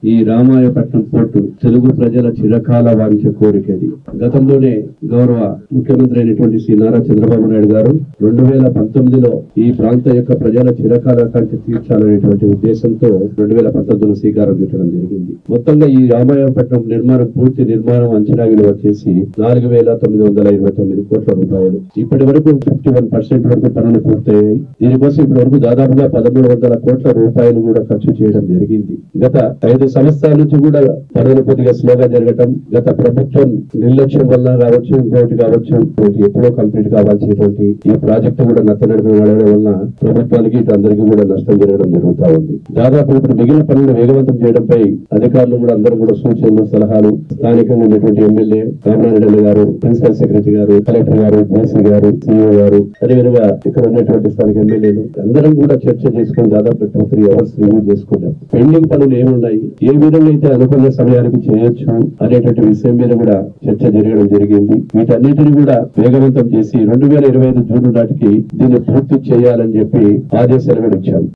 ఈ రామాయపట్నం పోర్టు తెలుగు ప్రజల చిరకాల వాంఛ కోరికది. గతంలోనే గౌరవ ముఖ్యమంత్రి అయినటువంటి శ్రీ నారా చంద్రబాబు నాయుడు గారు 2019లో ఈ ప్రాంత యొక్క ప్రజల చిరకాల కాంక్ష తీర్చాలనేటువంటి ఉద్దేశంతో 2019లో శ్రీకారం చుట్టడం జరిగింది. మొత్తంగా ఈ రామాయపట్నం నిర్మాణం పూర్తి నిర్మాణం అంచనా విలువ వచ్చేసి 4,929 కోట్ల రూపాయలు. ఇప్పటి వరకు 51% వరకు పనులు పూర్తయ్యాయి. దీనికోసం ఇప్పటి వరకు దాదాపుగా 1,300 కోట్ల రూపాయలు కూడా ఖర్చు చేయడం జరిగింది. గత 5 సంవత్సరాల నుంచి కూడా పనులు కొద్దిగా స్లోగా జరగటం, గత ప్రభుత్వం నిర్లక్ష్యం వల్ల కావచ్చు, ఇంకోటి కావచ్చు, ఎప్పుడో కంప్లీట్ కావాల్సినటువంటి ఈ ప్రాజెక్టు కూడా నత్తనడకన నడవడం వల్ల ప్రభుత్వానికి ఇటు అందరికీ కూడా నష్టం జరగడం జరుగుతా ఉంది. దాదాపు ఇప్పుడు మిగిలిన పనులను వేగవంతం చేయడంపై అధికారులు కూడా అందరూ కూడా సూచనలు, సలహాలు, స్థానికంగా ఉన్నటువంటి ఎమ్మెల్యే రామనారాయణ గారు, ప్రిన్సిపల్ సెక్రటరీ గారు, కలెక్టర్ గారు, జేసీ గారు, సిఇఓ గారు, అదేవిధంగా ఇక్కడ ఉన్నటువంటి స్థానిక ఎమ్మెల్యేలు అందరం కూడా చర్చ చేసుకుని దాదాపు 2-3 అవర్స్ రివ్యూ చేసుకున్నాం. పెండింగ్ పనులు ఏమున్నాయి, ఏ విధంగా అయితే అనుకున్న సమయానికి చేయొచ్చు అనేటువంటి విషయం మీద కూడా చర్చ జరగడం జరిగింది. వీటన్నిటిని కూడా వేగవంతం చేసి 2025 జూన్ నాటికి దీన్ని పూర్తి చేయాలని చెప్పి ఆదేశాలు కూడా ఇచ్చాం.